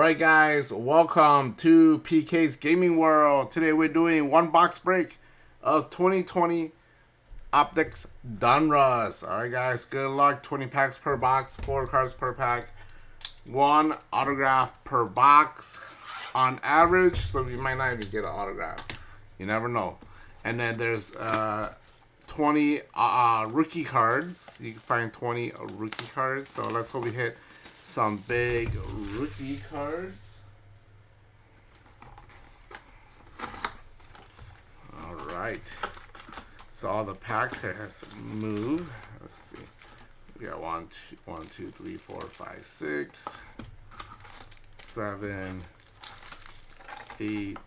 Alright guys, welcome to PK's Gaming World. Today we're doing one box break of 2020 Optics Donruss. Alright guys, good luck. 20 packs per box, 4 cards per pack, 1 autograph per box on average, so you might not even get an autograph. You never know. And then there's 20 rookie cards. You can find 20 rookie cards, so let's hope we hit some big rookie cards. All right. So all the packs here has moved. Let's see. We got 1, 2, 3, 4, 5, 6, 7, 8,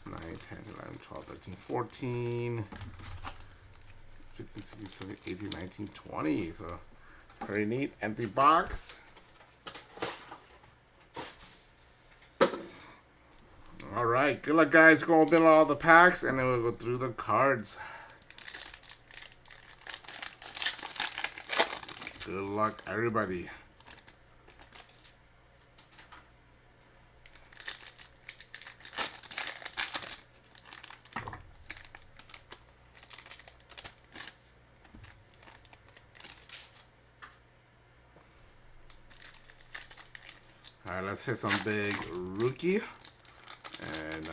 9, 10, 11, 12, 13, 14, 15, 16, 17, 18, 19, 20. So very neat. Empty box. All right. Good luck, guys. We're going to open all the packs, and then we'll go through the cards. Good luck, everybody. All right, let's hit some big rookie. And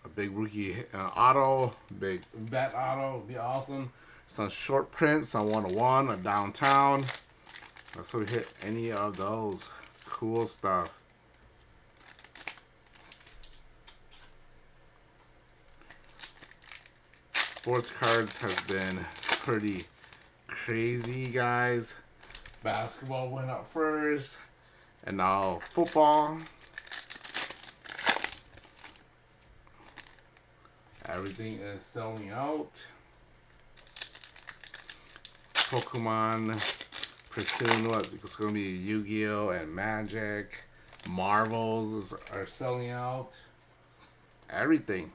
a big rookie auto, big vet auto would be awesome. Some short print, some 101, a downtown. Let's hope we hit any of those. Cool stuff. Sports cards have been pretty crazy, guys. Basketball went up first, and now football. Everything is selling out. Pokemon, pursuing what? It's going to be Yu-Gi-Oh! And Magic. Marvels are selling out. Everything.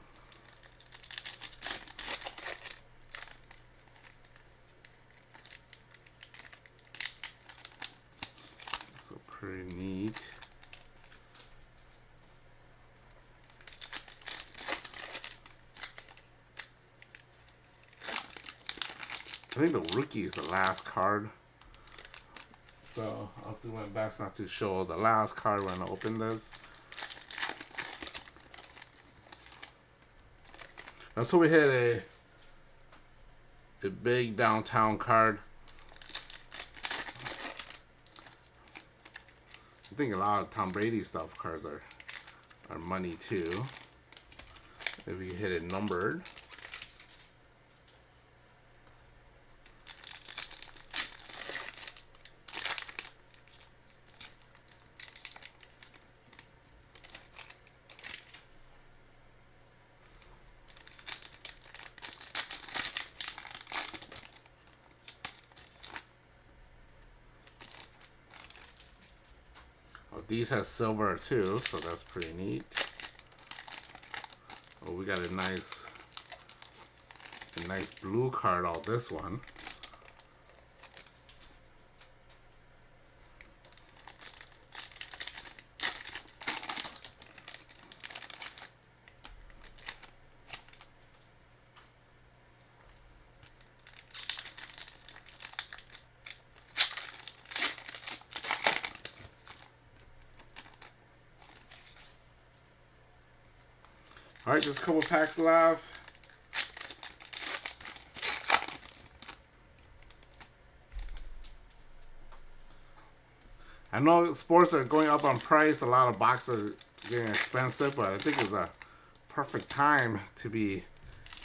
So pretty neat. I think the rookie is the last card. So I'll do my best not to show the last card when I open this. So we hit a big downtown card. I think a lot of Tom Brady stuff cards are money too. If we hit it numbered. These have silver too, so that's pretty neat. Oh, we got a nice blue card on this one. All right, just a couple packs left. I know sports are going up on price. A lot of boxes are getting expensive, but I think it's a perfect time to be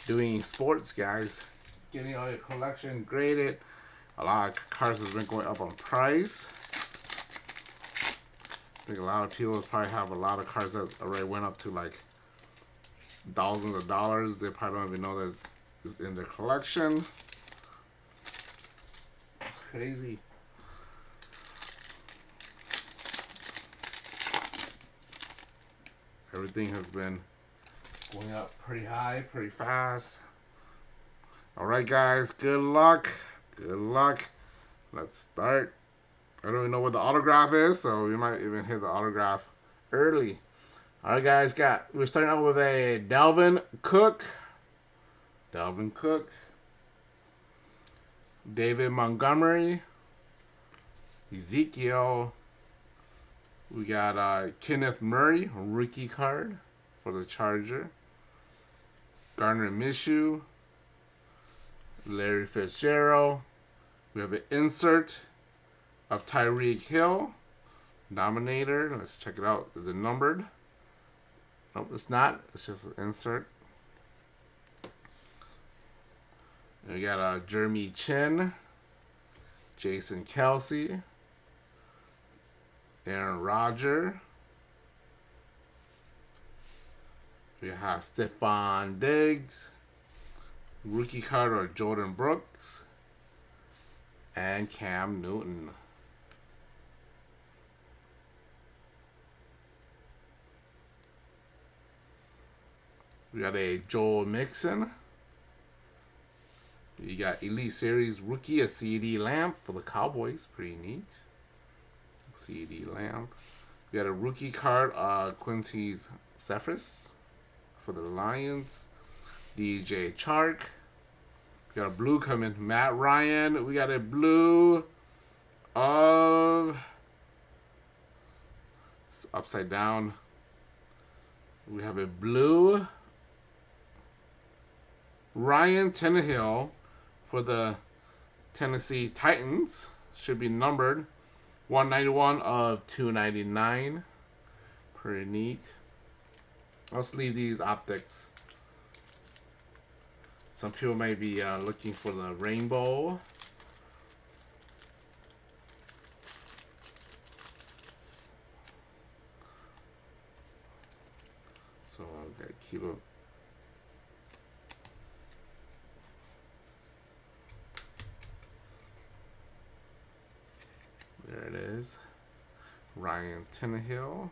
doing sports, guys. Getting all your collection graded. A lot of cards have been going up on price. I think a lot of people probably have a lot of cards that already went up to like thousands of dollars. They probably don't even know that it's in their collection. It's crazy. Everything has been going up pretty high, pretty fast. All right, guys, good luck. Good luck. Let's start I don't even know what the autograph is, so we might even hit the autograph early. All right, guys, we're starting out with a Dalvin Cook. David Montgomery. Ezekiel. We got Kenneth Murray, rookie card for the Charger. Gardner Minshew. Larry Fitzgerald. We have an insert of Tyreek Hill. Nominator. Let's check it out. Is it numbered? Nope, it's not. It's just an insert. And we got Jeremy Chin. Jason Kelsey. Aaron Rodgers. We have Stephon Diggs. Rookie card or Jordan Brooks. And Cam Newton. We got a Joel Mixon. You got Elite Series rookie, a CD Lamb for the Cowboys. Pretty neat. CD Lamb. We got a rookie card, Quincy Cephas for the Lions. DJ Chark. We got a blue coming, Matt Ryan. We got a blue of upside down. We have a blue Ryan Tannehill for the Tennessee Titans. Should be numbered 191 of 299. Pretty neat. Let's leave these optics. Some people may be looking for the rainbow. So I'll keep it. There it is. Ryan Tannehill.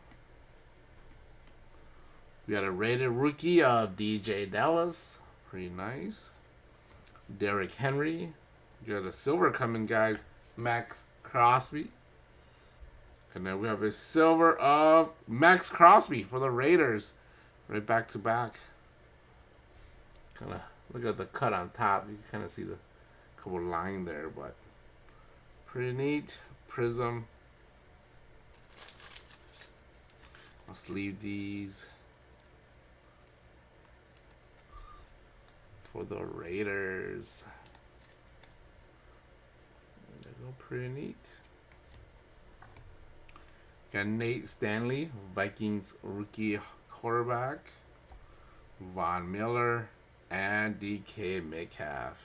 We got a rated rookie of DJ Dallas. Pretty nice. Derrick Henry. We got a silver coming, guys. Max Crosby. And then we have a silver of Max Crosby for the Raiders. Right back to back. Kind of look at the cut on top. You can kind of see the couple line there, but pretty neat. Prism. Let's leave these for the Raiders. They go pretty neat. Got Nate Stanley, Vikings rookie quarterback. Von Miller and DK Metcalf.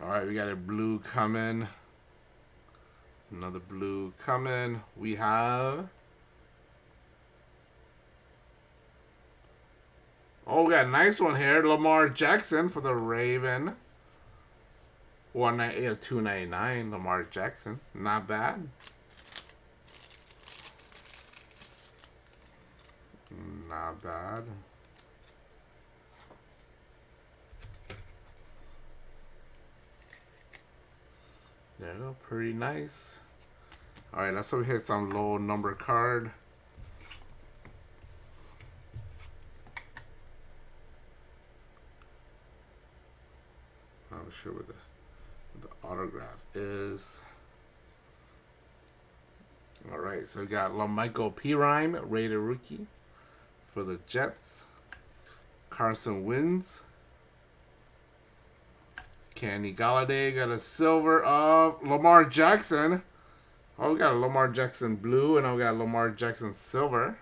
Alright, we got a blue coming. Another blue coming. We have... Oh, we got a nice one here. Lamar Jackson for the Raven. 299. Lamar Jackson. Not bad. Not bad. There you go. Pretty nice. Alright, let's hit some low number card. I'm not sure what the autograph is. Alright, so we got LaMichael Pirine, rated rookie for the Jets. Carson Wentz. Kenny Galladay got a silver of Lamar Jackson. Oh, we got a Lamar Jackson blue, and I got Lamar Jackson silver.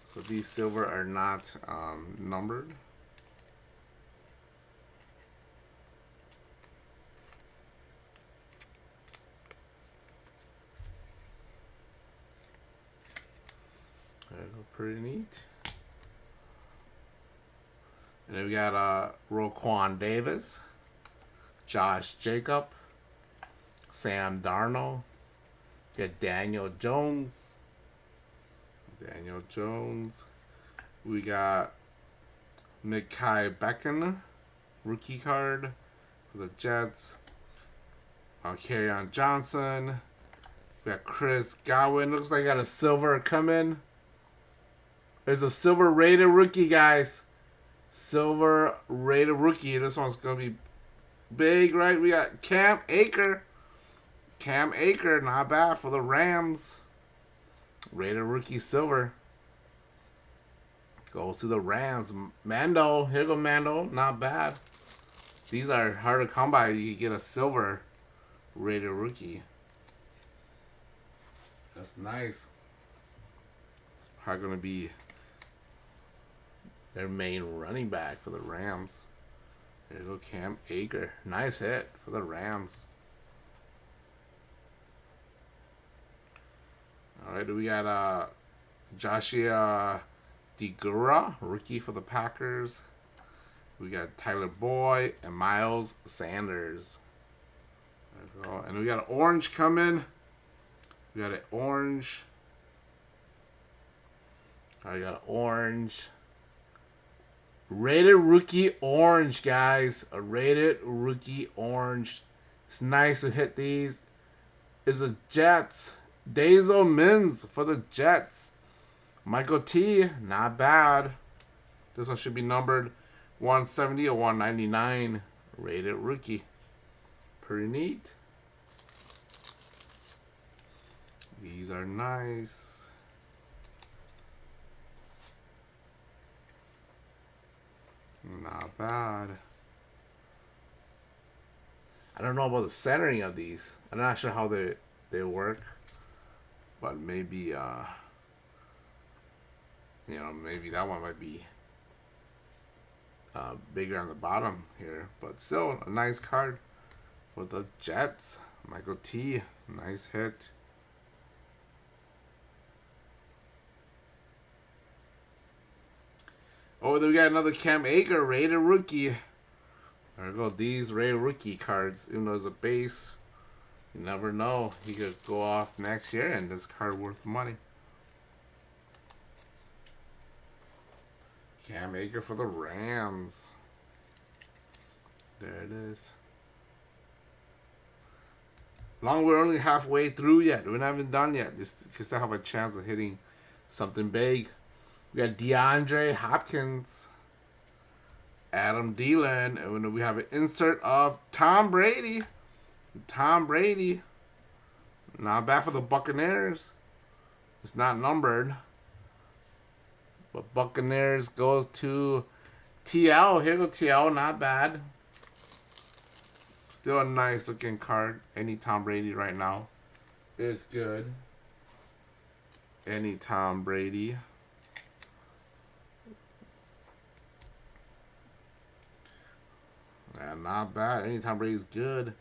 So these silver are not numbered. There you go, pretty neat. And then we got Roquan Davis, Josh Jacob, Sam Darnold. We got Daniel Jones. We got Mekhi Becton, rookie card for for the Jets. Kerryon Johnson. We got Chris Godwin. Looks like I got a silver coming. There's a silver rated rookie, guys. Silver rated rookie. This one's going to be big, right? We got Cam Akers. Cam Akers, not bad for the Rams. Rated rookie silver. Goes to the Rams. Mando. Here go Mando. Not bad. These are hard to come by. You get a silver rated rookie. That's nice. It's probably going to be their main running back for the Rams. There you go, Cam Akers. Nice hit for the Rams. All right, we got Joshua DeGura, rookie for the Packers. We got Tyler Boyd and Miles Sanders. There we go. And we got an orange coming. We got an orange. I got an orange. Rated rookie orange, guys. A rated rookie orange. It's nice to hit these. Is the Jets. Dazo Mins for the Jets. Michael T. Not bad. This one should be numbered 170 or 199. Rated rookie. Pretty neat. These are nice. Not bad. I don't know about the centering of these. I'm not sure how they work. But maybe you know, maybe that one might be bigger on the bottom here. But still a nice card for the Jets. Michael T. Nice hit. Oh, then we got another Cam Akers rated rookie. There we go. These rated rookie cards, even though it's a base, you never know. He could go off next year and this card worth money. Cam Akers for the Rams. There it is. Long we're only halfway through yet. We're not even done yet. Just still have a chance of hitting something big. We got DeAndre Hopkins, Adam Thielen, and we have an insert of Tom Brady. Tom Brady. Not bad for the Buccaneers. It's not numbered. But Buccaneers goes to TL. Here goes TL. Not bad. Still a nice looking card. Any Tom Brady right now is good. Any Tom Brady. Yeah, not bad. Any Tom Brady's good.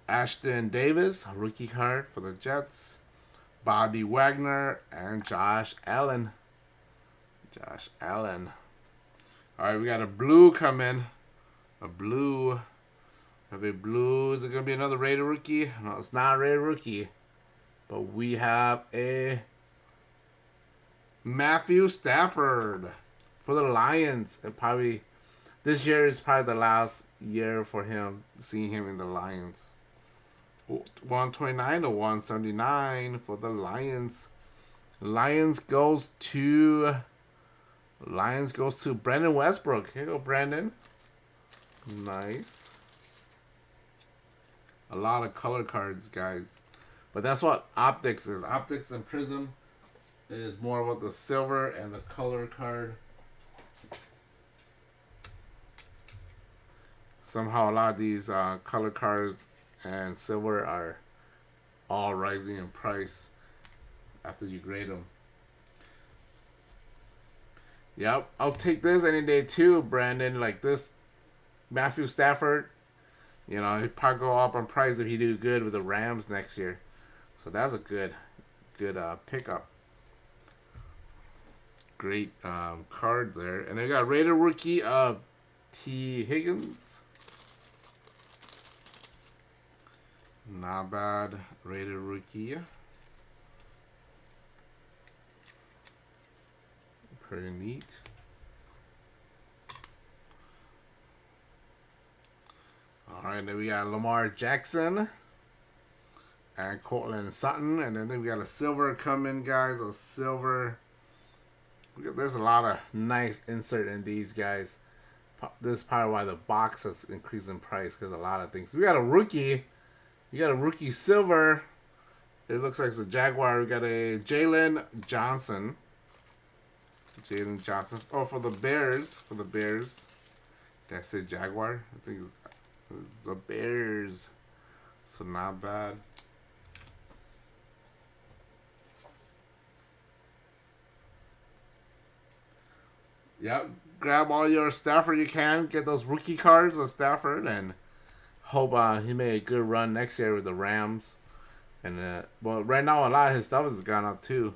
Ashton Davis, rookie card for the Jets. Bobby Wagner and Josh Allen. Josh Allen. All right, we got a blue coming. A blue. Have a blue. Is it going to be another rated rookie? No, it's not a rated rookie. But we have a Matthew Stafford for the Lions. It probably, this year is probably the last year for him, seeing him in the Lions. 129 to 179 for the Lions. Lions goes to Brandon Westbrook. Here you go, Brandon. Nice. A lot of color cards, guys. But that's what Optics is. Optics and Prism is more about the silver and the color card. Somehow a lot of these color cards and silver are all rising in price after you grade them. Yep, I'll take this any day too, Brandon. Like this Matthew Stafford, you know, he'd probably go up on price if he do good with the Rams next year. So that's a good pickup. Great card there. And I got rated rookie of T. Higgins. Not bad. Rated rookie. Pretty neat. Alright. right, then we got Lamar Jackson and Cortland Sutton. And then we got a silver coming, guys. A silver. There's a lot of nice insert in these, guys. This is probably why the box has increased in price, because a lot of things. We got a rookie. You got a rookie silver. It looks like it's a Jaguar. We got a Jalen Johnson. Jalen Johnson. Oh, for the Bears. For the Bears. Did I say Jaguar? I think it's the Bears. So not bad. Yep. Grab all your Stafford you can. Get those rookie cards of Stafford and hope he made a good run next year with the Rams. And well, right now a lot of his stuff has gone up too.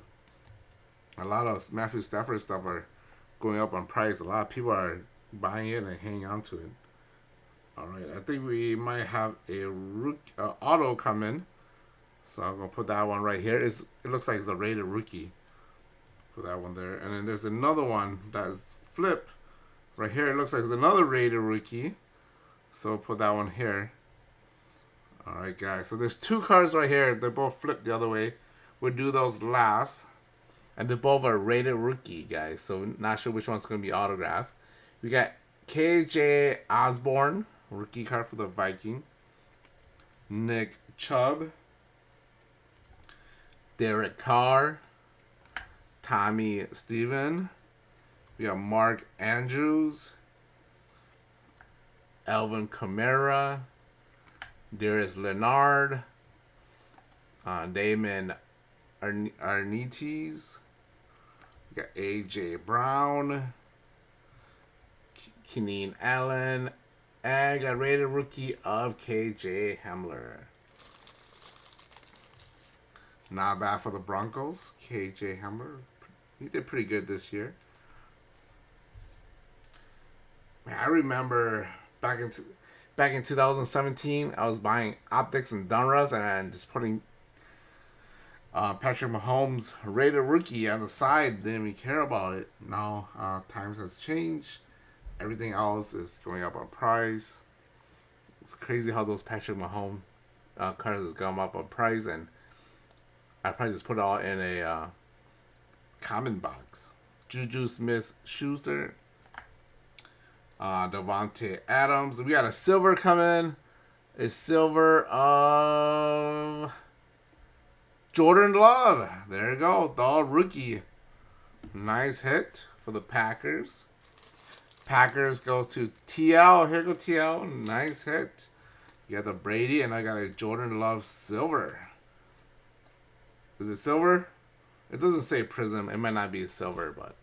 A lot of Matthew Stafford stuff are going up on price. A lot of people are buying it and hanging on to it. All right, I think we might have a auto come in. So I'm gonna put that one right here. It looks like it's a rated rookie. Put that one there, and then there's another one that is flip right here. It looks like it's another rated rookie. So put that one here. All right, guys. So there's two cards right here. They're both flipped the other way. We'll do those last. And they both are rated rookie, guys. So not sure which one's going to be autographed. We got KJ Osborne, rookie card for the Viking. Nick Chubb. Derek Carr. Tommy Steven. We got Mark Andrews. Alvin Kamara. Darius Leonard. Damon Arnites. We got A.J. Brown. Keenan Allen. And got rated rookie of K.J. Hamler. Not bad for the Broncos. K.J. Hamler. He did pretty good this year. Man, I remember back in 2017, I was buying optics and Donruss and just putting Patrick Mahomes rated rookie on the side. Didn't even care about it. Now times has changed. Everything else is going up on price. It's crazy how those Patrick Mahomes cards has gone up on price, and I probably just put it all in a common box. Juju Smith-Schuster. Devontae Adams. We got a silver coming. A silver of Jordan Love. There you go. The rookie. Nice hit for the Packers. Packers goes to TL. Here go TL. Nice hit. You got the Brady, and I got a Jordan Love silver. Is it silver? It doesn't say Prism. It might not be a silver, but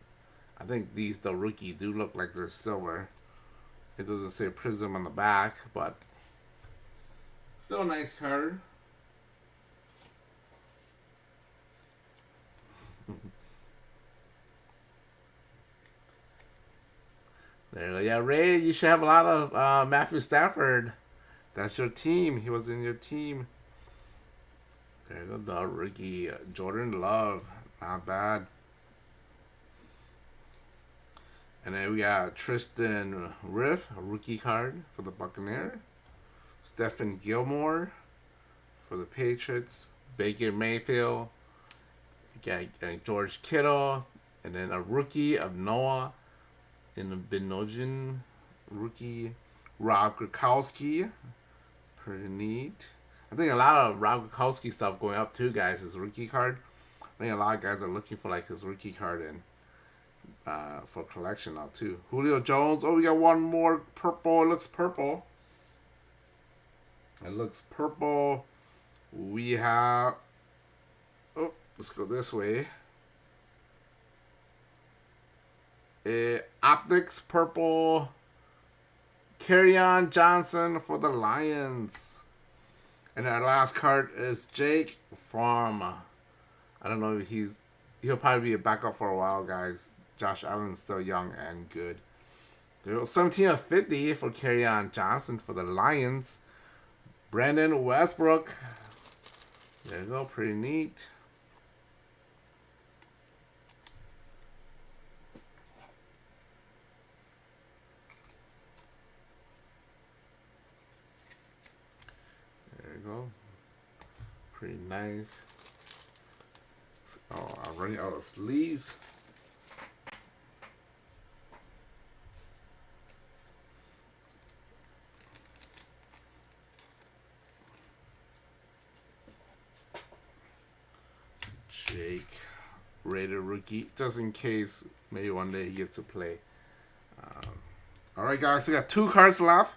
I think the rookie do look like they're silver. It doesn't say Prism on the back, but still a nice card. There you go. Yeah, Ray, you should have a lot of Matthew Stafford. That's your team. He was in your team. There you go. The rookie Jordan Love. Not bad. And then we got Tristan Riff, a rookie card for the Buccaneers. Stephen Gilmore for the Patriots. Baker Mayfield. We got George Kittle. And then a rookie of Noah in the Benogen. Rookie Rob Gronkowski. Pretty neat. I think a lot of Rob Gronkowski stuff going up too, guys. His rookie card. I think a lot of guys are looking for like his rookie card in. For collection now too. Julio Jones. Oh, we got one more purple. It looks purple. It looks purple. We have. Oh, let's go this way. Optics purple. Kerryon Johnson for the Lions. And our last card is Jake Fromm. I don't know if he'll probably be a backup for a while, guys. Josh Allen's still young and good. There was 17 of 50 for Kerryon Johnson for the Lions. Brandon Westbrook. There you go. Pretty neat. go. Pretty nice. Oh, I'm running out of sleeves. Jake, rated rookie, just in case maybe one day he gets to play. All right, guys, we got 2 cards left.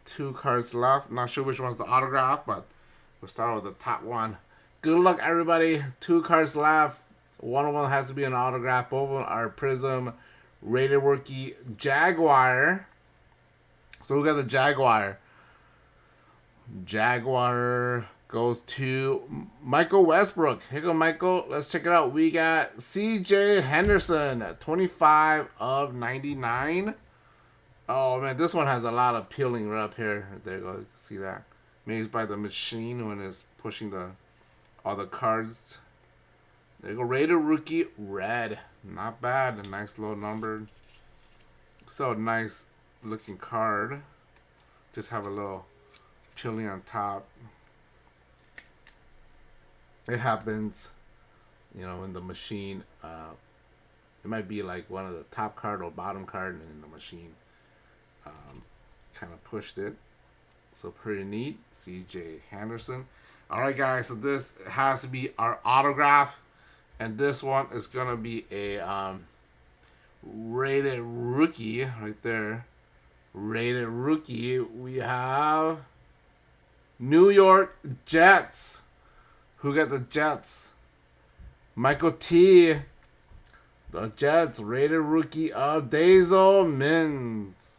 2 cards left. Not sure which one's the autograph, but we'll start with the top one. Good luck, everybody. 2 cards left. One of them has to be an autograph. Both of them are Prism rated rookie Jaguar. So we got the Jaguar. Jaguar goes to Michael Westbrook. Here you go, Michael. Let's check it out. We got C.J. Henderson, 25 of 99. Oh, man, this one has a lot of peeling right up here. There you go. You can see that. Maybe it's by the machine when it's pushing all the cards. There you go. Rated rookie red. Not bad. A nice low number. So nice looking card. Just have a little peeling on top. It happens, you know, in the machine. It might be like one of the top card or bottom card, and in the machine kind of pushed it. So pretty neat. C.J. Henderson. All right, guys. So this has to be our autograph, and this one is gonna be a rated rookie right there. Rated rookie. We have New York Jets. Who got the Jets? Michael T. The Jets. Rated rookie of Dazel Mins.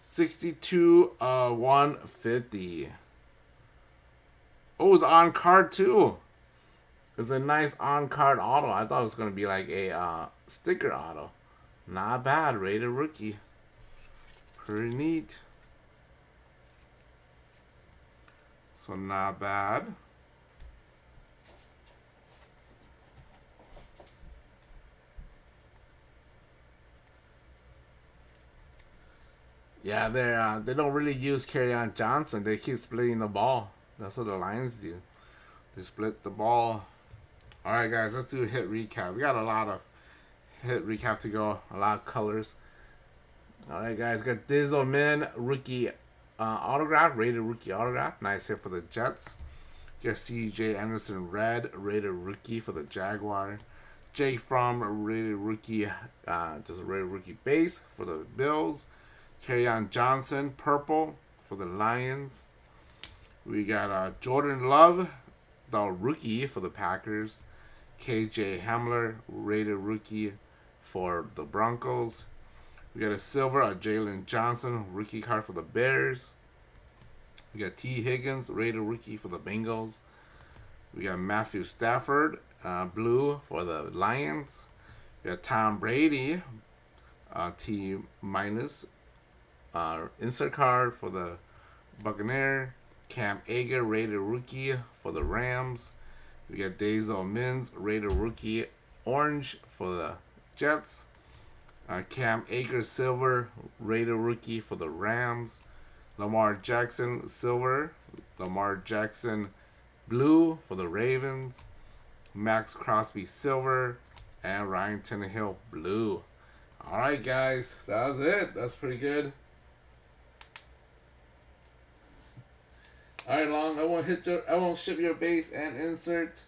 62 150. Oh, it's on card too. It's a nice on card auto. I thought it was gonna be like a sticker auto. Not bad. Rated rookie. Pretty neat. So not bad. Yeah, they don't really use Kerryon Johnson. They keep splitting the ball. That's what the Lions do. They split the ball. All right, guys, let's do a hit recap. We got a lot of hit recap to go. A lot of colors. All right, guys, got Dazel Min rookie autograph, rated rookie autograph. Nice hit for the Jets. Got C.J. Anderson red, rated rookie for the Jaguar. Jake Fromm rated rookie, just a rated rookie base for the Bills. Kerryon Johnson purple for the Lions. We got Jordan Love, the rookie for the Packers. K.J. Hamler rated rookie for the Broncos. We got a silver, Jalen Johnson rookie card for the Bears. We got T. Higgins rated rookie for the Bengals. We got Matthew Stafford blue for the Lions. We got Tom Brady T minus insert card for the Buccaneers. Cam Akers rated rookie for the Rams. We got Dazel Mins rated rookie orange for the Jets. Cam Akers silver rated rookie for the Rams. Lamar Jackson silver. Lamar Jackson blue for the Ravens. Max Crosby silver. And Ryan Tannehill blue. Alright, guys, that was it. That's pretty good. Alright, Long, I won't ship your base and insert.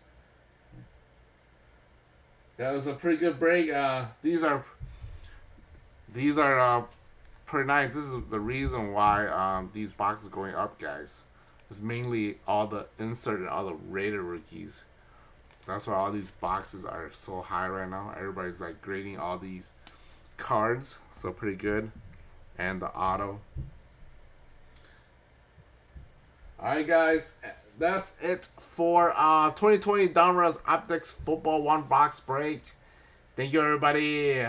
That was a pretty good break. These are pretty nice. This is the reason why these boxes going up, guys. It's mainly all the insert and all the rated rookies. That's why all these boxes are so high right now. Everybody's like grading all these cards, so pretty good. And the auto. Alright, guys, that's it for 2020 Donruss Optics Football 1 box break. Thank you, everybody.